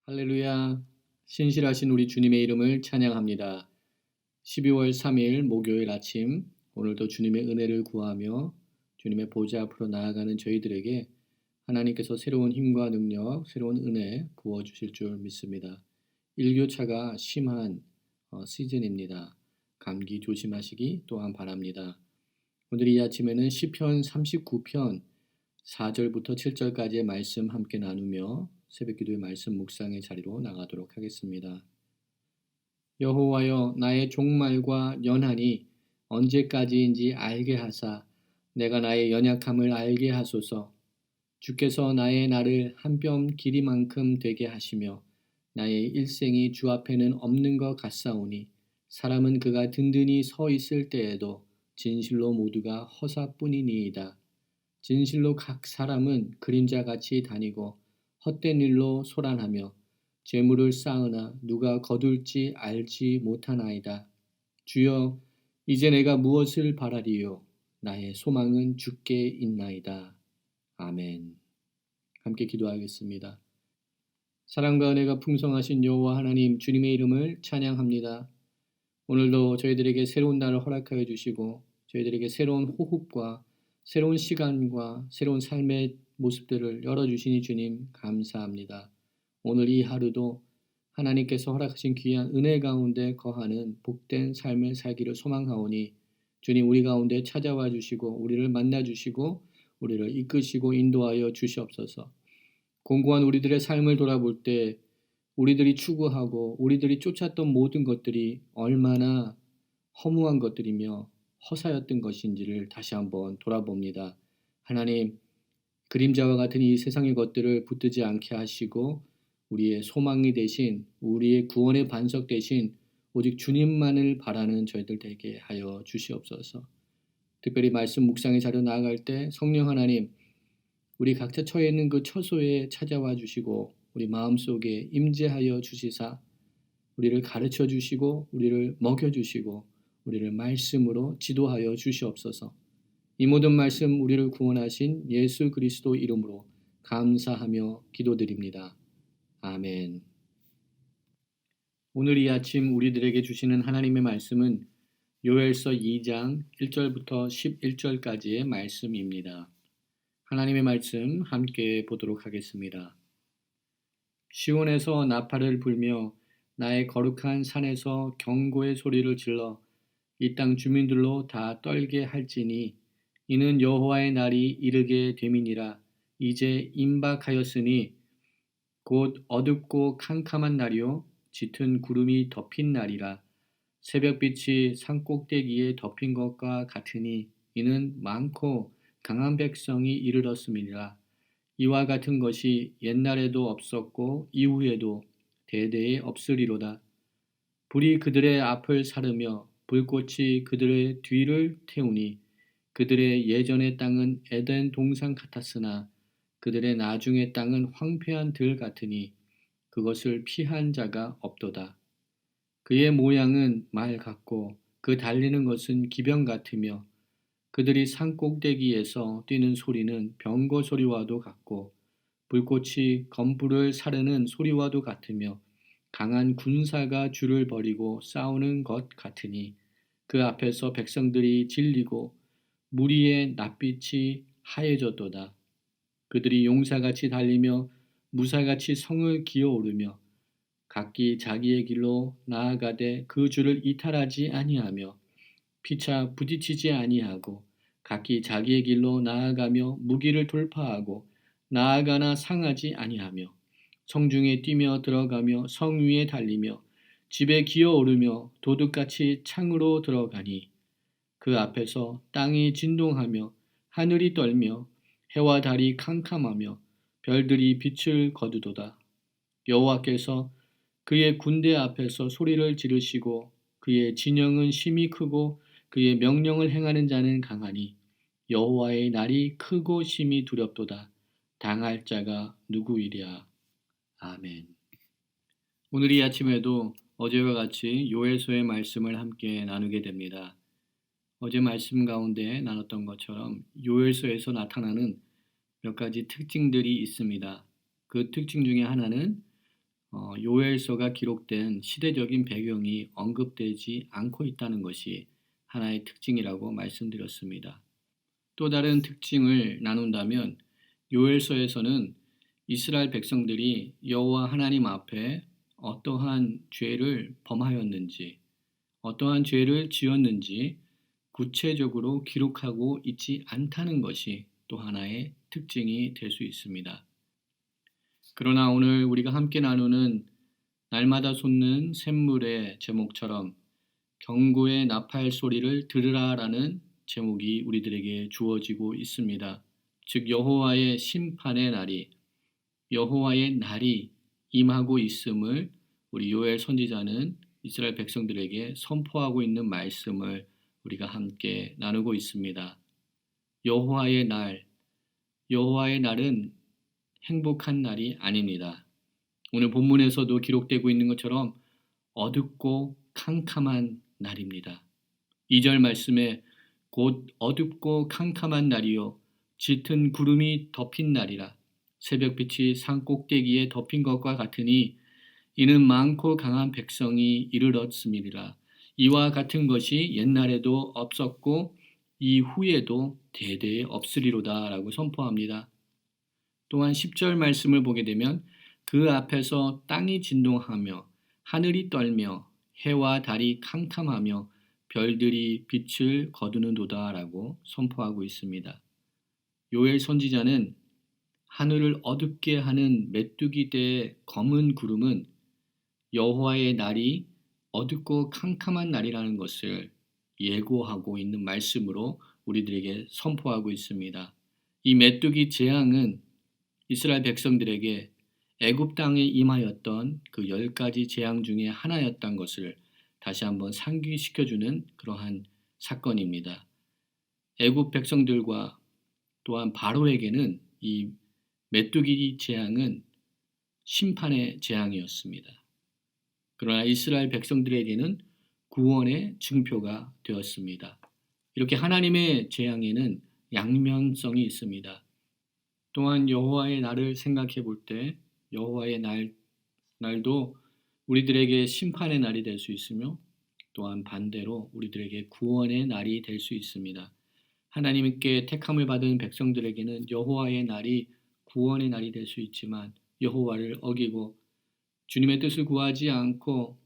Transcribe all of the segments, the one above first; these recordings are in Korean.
할렐루야. 신실하신 우리 주님의 이름을 찬양합니다. 12월 3일 목요일 아침, 오늘도 주님의 은혜를 구하며 주님의 보좌 앞으로 나아가는 저희들에게 하나님께서 새로운 힘과 능력, 새로운 은혜 부어주실 줄 믿습니다. 일교차가 심한 시즌입니다. 감기 조심하시기 또한 바랍니다. 오늘 이 아침에는 시편 39편 4절부터 7절까지의 말씀 함께 나누며 새벽기도의 말씀 묵상의 자리로 나가도록 하겠습니다. 여호와여, 나의 종말과 연한이 언제까지인지 알게 하사 내가 나의 연약함을 알게 하소서. 주께서 나의 날을 한 뼘 길이만큼 되게 하시며 나의 일생이 주 앞에는 없는 것 같사오니 사람은 그가 든든히 서 있을 때에도 진실로 모두가 허사뿐이니이다. 진실로 각 사람은 그림자같이 다니고 헛된 일로 소란하며 재물을 쌓으나 누가 거둘지 알지 못하나이다. 주여, 이제 내가 무엇을 바라리요? 나의 소망은 주께 있나이다. 아멘. 함께 기도하겠습니다. 사랑과 은혜가 풍성하신 여호와 하나님, 주님의 이름을 찬양합니다. 오늘도 저희들에게 새로운 날을 허락하여 주시고 저희들에게 새로운 호흡과 새로운 시간과 새로운 삶의 모습들을 열어주시니 주님 감사합니다. 오늘 이 하루도 하나님께서 허락하신 귀한 은혜 가운데 거하는 복된 삶을 살기를 소망하오니 주님, 우리 가운데 찾아와 주시고 우리를 만나 주시고 우리를 이끄시고 인도하여 주시옵소서. 공고한 우리들의 삶을 돌아볼 때 우리들이 추구하고 우리들이 쫓았던 모든 것들이 얼마나 허무한 것들이며 허사였던 것인지를 다시 한번 돌아봅니다. 하나님, 그림자와 같은 이 세상의 것들을 붙들지 않게 하시고 우리의 소망이 되신, 우리의 구원의 반석 되신 오직 주님만을 바라는 저희들 되게 하여 주시옵소서. 특별히 말씀 묵상의 자리로 나아갈 때 성령 하나님, 우리 각자 처해 있는 그 처소에 찾아와 주시고 우리 마음속에 임재하여 주시사 우리를 가르쳐 주시고 우리를 먹여 주시고 우리를 말씀으로 지도하여 주시옵소서. 이 모든 말씀 우리를 구원하신 예수 그리스도 이름으로 감사하며 기도드립니다. 아멘. 오늘 이 아침 우리들에게 주시는 하나님의 말씀은 요엘서 2장 1절부터 11절까지의 말씀입니다. 하나님의 말씀 함께 보도록 하겠습니다. 시온에서 나팔을 불며 나의 거룩한 산에서 경고의 소리를 질러 이 땅 주민들로 다 떨게 할지니 이는 여호와의 날이 이르게 됨이니라. 이제 임박하였으니 곧 어둡고 캄캄한 날이요 짙은 구름이 덮인 날이라. 새벽빛이 산꼭대기에 덮인 것과 같으니 이는 많고 강한 백성이 이르렀음이니라. 이와 같은 것이 옛날에도 없었고 이후에도 대대에 없으리로다. 불이 그들의 앞을 사르며 불꽃이 그들의 뒤를 태우니 그들의 예전의 땅은 에덴 동산 같았으나 그들의 나중의 땅은 황폐한 들 같으니 그것을 피한 자가 없도다. 그의 모양은 말 같고 그 달리는 것은 기병 같으며 그들이 산 꼭대기에서 뛰는 소리는 병거 소리와도 같고 불꽃이 건불을 사르는 소리와도 같으며 강한 군사가 줄을 벌이고 싸우는 것 같으니 그 앞에서 백성들이 질리고 무리의 낯빛이 하얘졌도다. 그들이 용사같이 달리며 무사같이 성을 기어오르며 각기 자기의 길로 나아가되 그 줄을 이탈하지 아니하며 피차 부딪히지 아니하고 각기 자기의 길로 나아가며 무기를 돌파하고 나아가나 상하지 아니하며 성중에 뛰며 들어가며 성 위에 달리며 집에 기어오르며 도둑같이 창으로 들어가니 그 앞에서 땅이 진동하며 하늘이 떨며 해와 달이 캄캄하며 별들이 빛을 거두도다. 여호와께서 그의 군대 앞에서 소리를 지르시고 그의 진영은 심히 크고 그의 명령을 행하는 자는 강하니 여호와의 날이 크고 심히 두렵도다. 당할 자가 누구이랴. 아멘. 오늘 이 아침에도 어제와 같이 요엘서의 말씀을 함께 나누게 됩니다. 어제 말씀 가운데 나눴던 것처럼 요엘서에서 나타나는 몇 가지 특징들이 있습니다. 그 특징 중에 하나는 요엘서가 기록된 시대적인 배경이 언급되지 않고 있다는 것이 하나의 특징이라고 말씀드렸습니다. 또 다른 특징을 나눈다면 요엘서에서는 이스라엘 백성들이 여호와 하나님 앞에 어떠한 죄를 범하였는지, 어떠한 죄를 지었는지 구체적으로 기록하고 있지 않다는 것이 또 하나의 특징이 될 수 있습니다. 그러나 오늘 우리가 함께 나누는 날마다 솟는 샘물의 제목처럼 경고의 나팔 소리를 들으라라는 제목이 우리들에게 주어지고 있습니다. 즉 여호와의 심판의 날이 여호와의 날이 임하고 있음을 우리 요엘 선지자는 이스라엘 백성들에게 선포하고 있는 말씀을 우리가 함께 나누고 있습니다. 여호와의 날, 여호와의 날은 행복한 날이 아닙니다. 오늘 본문에서도 기록되고 있는 것처럼 어둡고 캄캄한 날입니다. 2절 말씀에 곧 어둡고 캄캄한 날이요 짙은 구름이 덮인 날이라 새벽빛이 산 꼭대기에 덮인 것과 같으니 이는 많고 강한 백성이 이르렀음이니라. 이와 같은 것이 옛날에도 없었고 이후에도 대대에 없으리로다 라고 선포합니다. 또한 10절 말씀을 보게 되면 그 앞에서 땅이 진동하며 하늘이 떨며 해와 달이 캄캄하며 별들이 빛을 거두는도다 라고 선포하고 있습니다. 요엘 선지자는 하늘을 어둡게 하는 메뚜기 떼의 검은 구름은 여호와의 날이 어둡고 캄캄한 날이라는 것을 예고하고 있는 말씀으로 우리들에게 선포하고 있습니다. 이 메뚜기 재앙은 이스라엘 백성들에게 애굽 땅에 임하였던 그 10가지 재앙 중에 하나였던 것을 다시 한번 상기시켜주는 그러한 사건입니다. 애굽 백성들과 또한 바로에게는 이 메뚜기 재앙은 심판의 재앙이었습니다. 그러나 이스라엘 백성들에게는 구원의 징표가 되었습니다. 이렇게 하나님의 재앙에는 양면성이 있습니다. 또한 여호와의 날을 생각해 볼 때 여호와의 날도 우리들에게 심판의 날이 될 수 있으며 또한 반대로 우리들에게 구원의 날이 될 수 있습니다. 하나님께 택함을 받은 백성들에게는 여호와의 날이 구원의 날이 될 수 있지만 여호와를 어기고 주님의 뜻을 구하지 않고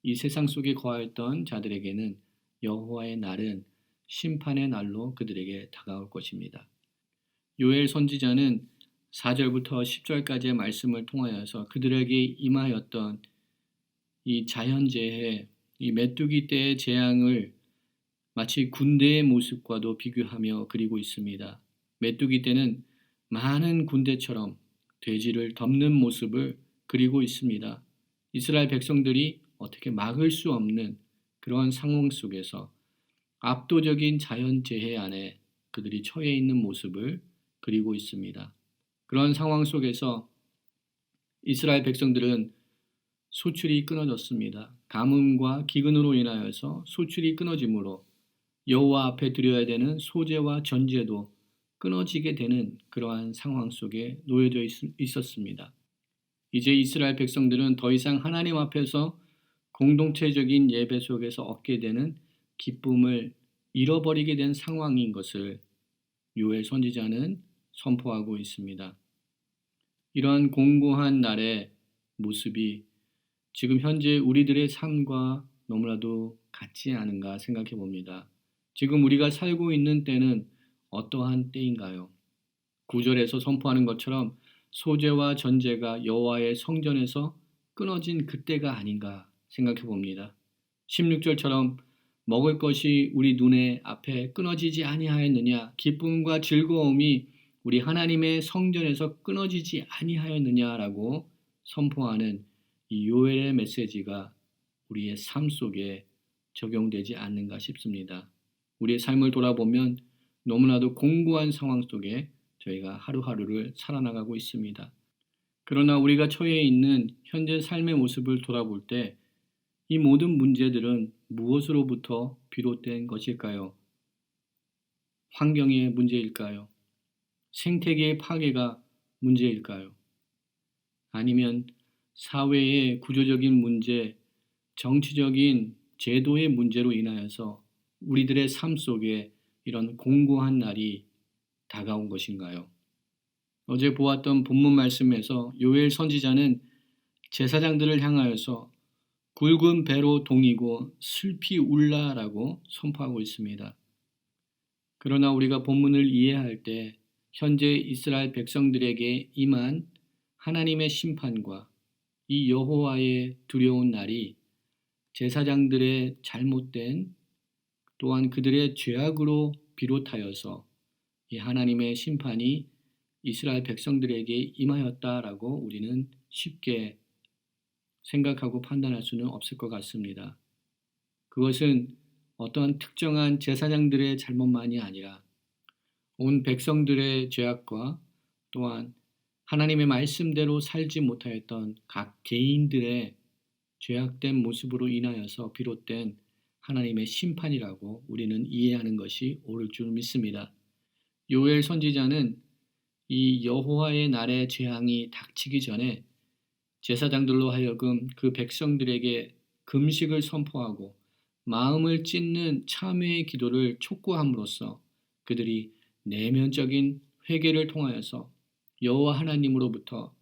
이 세상 속에 거하였던 자들에게는 여호와의 날은 심판의 날로 그들에게 다가올 것입니다. 요엘 선지자는 4절부터 10절까지의 말씀을 통하여서 그들에게 임하였던 이 자연재해, 이 메뚜기 떼의 재앙을 마치 군대의 모습과도 비교하며 그리고 있습니다. 메뚜기 떼는 많은 군대처럼 돼지를 덮는 모습을 그리고 있습니다. 이스라엘 백성들이 어떻게 막을 수 없는 그러한 상황 속에서 압도적인 자연재해 안에 그들이 처해 있는 모습을 그리고 있습니다. 그런 상황 속에서 이스라엘 백성들은 소출이 끊어졌습니다. 가뭄과 기근으로 인하여서 소출이 끊어지므로 여호와 앞에 드려야 되는 소제와 전제도 끊어지게 되는 그러한 상황 속에 놓여져 있었습니다. 이제 이스라엘 백성들은 더 이상 하나님 앞에서 공동체적인 예배 속에서 얻게 되는 기쁨을 잃어버리게 된 상황인 것을 요엘 선지자는 선포하고 있습니다. 이러한 공고한 날의 모습이 지금 현재 우리들의 삶과 너무나도 같지 않은가 생각해 봅니다. 지금 우리가 살고 있는 때는 어떠한 때인가요? 9절에서 선포하는 것처럼 소제와 전제가 여호와의 성전에서 끊어진 그때가 아닌가 생각해 봅니다. 16절처럼 먹을 것이 우리 눈에 앞에 끊어지지 아니하였느냐, 기쁨과 즐거움이 우리 하나님의 성전에서 끊어지지 아니하였느냐라고 선포하는 이 요엘의 메시지가 우리의 삶 속에 적용되지 않는가 싶습니다. 우리의 삶을 돌아보면 너무나도 공고한 상황 속에 저희가 하루하루를 살아나가고 있습니다. 그러나 우리가 처해 있는 현재 삶의 모습을 돌아볼 때 이 모든 문제들은 무엇으로부터 비롯된 것일까요? 환경의 문제일까요? 생태계의 파괴가 문제일까요? 아니면 사회의 구조적인 문제, 정치적인 제도의 문제로 인하여서 우리들의 삶 속에 이런 공고한 날이 다가온 것인가요? 어제 보았던 본문 말씀에서 요엘 선지자는 제사장들을 향하여서 굵은 배로 동이고 슬피 울라라고 선포하고 있습니다. 그러나 우리가 본문을 이해할 때 현재 이스라엘 백성들에게 임한 하나님의 심판과 이 여호와의 두려운 날이 제사장들의 잘못된 또한 그들의 죄악으로 비롯하여서 이 하나님의 심판이 이스라엘 백성들에게 임하였다라고 우리는 쉽게 생각하고 판단할 수는 없을 것 같습니다. 그것은 어떠한 특정한 제사장들의 잘못만이 아니라 온 백성들의 죄악과 또한 하나님의 말씀대로 살지 못하였던 각 개인들의 죄악된 모습으로 인하여서 비롯된 하나님의 심판이라고 우리는 이해하는 것이 옳을 줄 믿습니다. 요엘 선지자는 이 여호와의 날의 재앙이 닥치기 전에 제사장들로 하여금 그 백성들에게 금식을 선포하고 마음을 찢는 참회의 기도를 촉구함으로써 그들이 내면적인 회개를 통하여서 여호와 하나님으로부터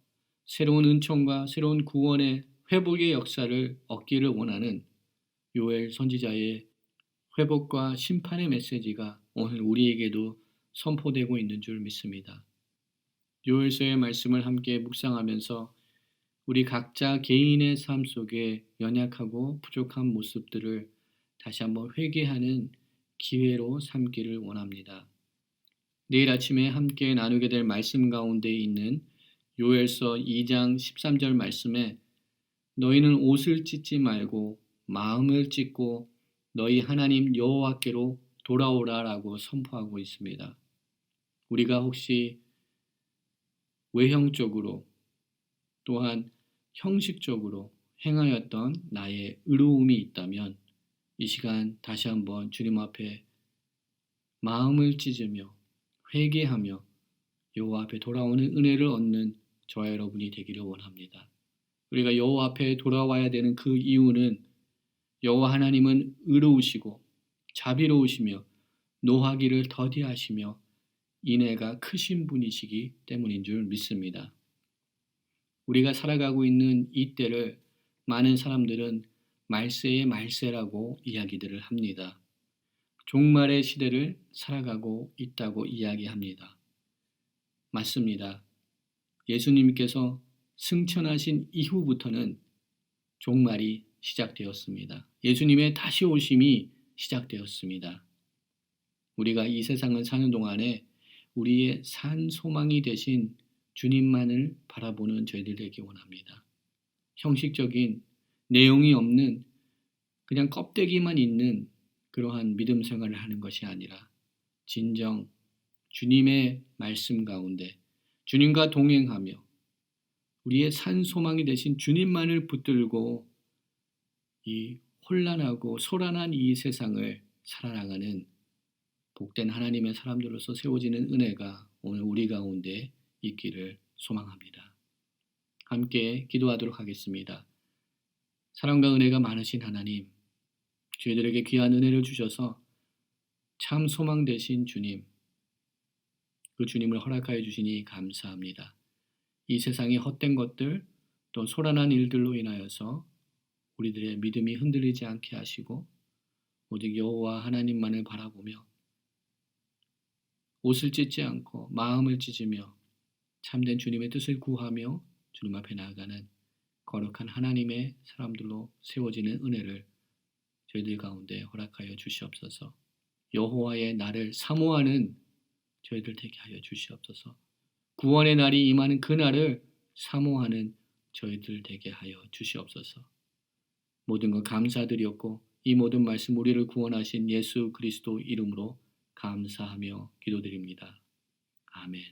새로운 은총과 새로운 구원의 회복의 역사를 얻기를 원하는 요엘 선지자의 회복과 심판의 메시지가 오늘 우리에게도 선포되고 있는 줄 믿습니다. 요엘서의 말씀을 함께 묵상하면서 우리 각자 개인의 삶 속에 연약하고 부족한 모습들을 다시 한번 회개하는 기회로 삼기를 원합니다. 내일 아침에 함께 나누게 될 말씀 가운데 있는 요엘서 2장 13절 말씀에 너희는 옷을 찢지 말고 마음을 찢고 너희 하나님 여호와께로 돌아오라라고 선포하고 있습니다. 우리가 혹시 외형적으로 또한 형식적으로 행하였던 나의 의로움이 있다면 이 시간 다시 한번 주님 앞에 마음을 찢으며 회개하며 여호와 앞에 돌아오는 은혜를 얻는 저와 여러분이 되기를 원합니다. 우리가 여호와 앞에 돌아와야 되는 그 이유는 여호와 하나님은 의로우시고 자비로우시며 노하기를 더디하시며 인애가 크신 분이시기 때문인 줄 믿습니다. 우리가 살아가고 있는 이 때를 많은 사람들은 말세의 말세라고 이야기들을 합니다. 종말의 시대를 살아가고 있다고 이야기합니다. 맞습니다. 예수님께서 승천하신 이후부터는 종말이 시작되었습니다. 예수님의 다시 오심이 시작되었습니다. 우리가 이 세상을 사는 동안에 우리의 산 소망이 되신 주님만을 바라보는 저희들 되기 원합니다. 형식적인 내용이 없는 그냥 껍데기만 있는 그러한 믿음 생활을 하는 것이 아니라 진정 주님의 말씀 가운데 주님과 동행하며 우리의 산 소망이 되신 주님만을 붙들고 이 혼란하고 소란한 이 세상을 살아나가는 복된 하나님의 사람들로서 세워지는 은혜가 오늘 우리 가운데 있기를 소망합니다. 함께 기도하도록 하겠습니다. 사랑과 은혜가 많으신 하나님, 저희들에게 귀한 은혜를 주셔서 참 소망 되신 주님, 그 주님을 허락하여 주시니 감사합니다. 이 세상의 헛된 것들, 또 소란한 일들로 인하여서 우리들의 믿음이 흔들리지 않게 하시고 오직 여호와 하나님만을 바라보며 옷을 찢지 않고 마음을 찢으며 참된 주님의 뜻을 구하며 주님 앞에 나아가는 거룩한 하나님의 사람들로 세워지는 은혜를 저희들 가운데 허락하여 주시옵소서. 여호와의 날을 사모하는 저희들 되게 하여 주시옵소서. 구원의 날이 임하는 그 날을 사모하는 저희들 되게 하여 주시옵소서. 모든 것 감사드렸고 이 모든 말씀 우리를 구원하신 예수 그리스도 이름으로 감사하며 기도드립니다. 아멘.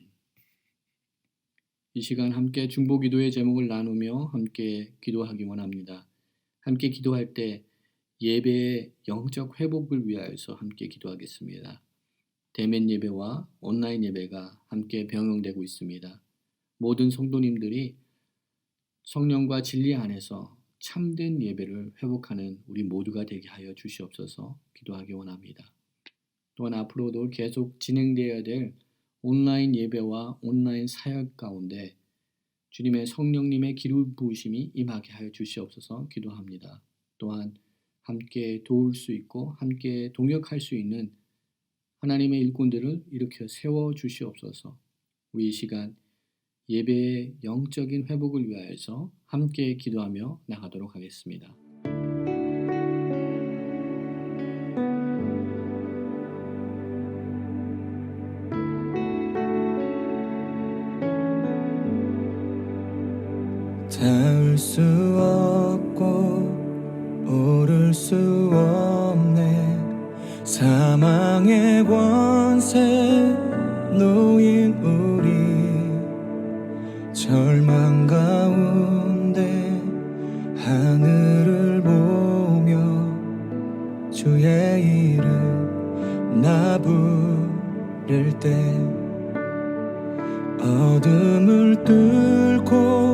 이 시간 함께 중보기도의 제목을 나누며 함께 기도하기 원합니다. 함께 기도할 때 예배의 영적 회복을 위하여서 함께 기도하겠습니다. 대면 예배와 온라인 예배가 함께 병행되고 있습니다. 모든 성도님들이 성령과 진리 안에서 참된 예배를 회복하는 우리 모두가 되게 하여 주시옵소서 기도하기 원합니다. 또한 앞으로도 계속 진행되어야 될 온라인 예배와 온라인 사역 가운데 주님의 성령님의 기름 부으심이 임하게 하여 주시옵소서 기도합니다. 또한 함께 도울 수 있고 함께 동역할 수 있는 하나님의 일꾼들을 일으켜 세워 주시옵소서. 우리 이 시간 예배의 영적인 회복을 위하여서 함께 기도하며 나가도록 하겠습니다. 닿을 수 없고 오를 수 없네. 사망의 권세 놓인 우리 절망 가운데 하늘을 보며 주의 이름 나 부를 때 어둠을 뚫고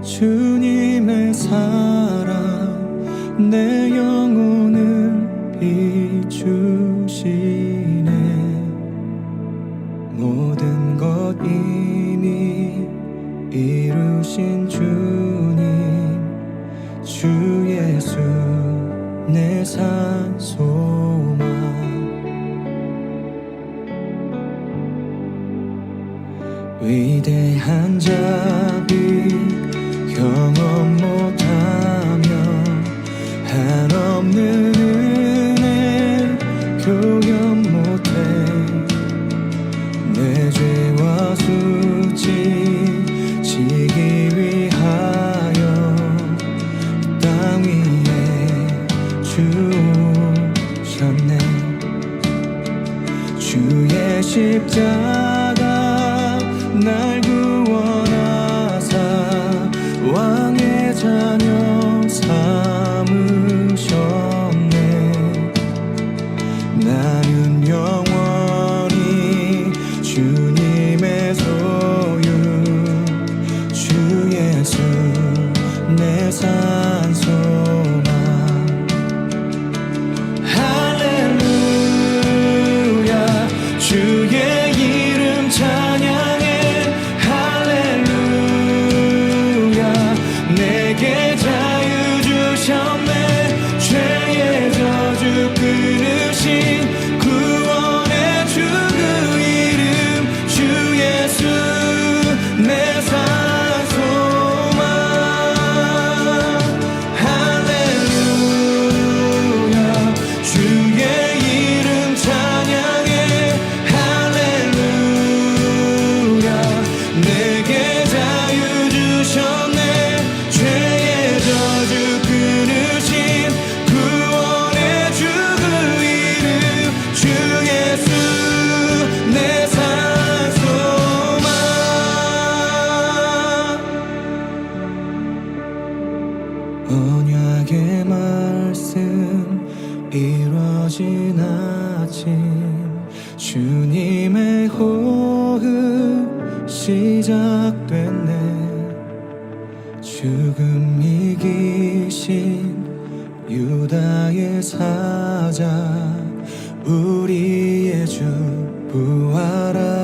주님의 사랑 내 영혼을 비추시네. 모든 것 이미 이루신 주님 주 예수 내 산 소망. 위대한 자비 경험 못하며 한없는 은혜 교연 못해. 내 죄와 수치 지기 위하여 땅 위에 주셨네. 주의 십자가 날 구원하사 왕의 자녀 삼으셨네. 나는 영원히 주님의 소유 주 예수 내 산 소망. 할렐루야 주의 이름 찬양해. 내게 자유 주셨네. 죄의 저주 끊으신 구원의 주 그 이름 주 예수 내 산 소망. 할렐루야 주의 이름 찬양해. 할렐루야 내게 자유 주셨네. 죄의 저주 끊으신 구원의 주 그 이름 주 예수 내 산 소망. 언약의 말씀 이루어진 아침 주님의 호흡 시작됐네. 죽음 이기신 유다의 사자 우리의 주 부활하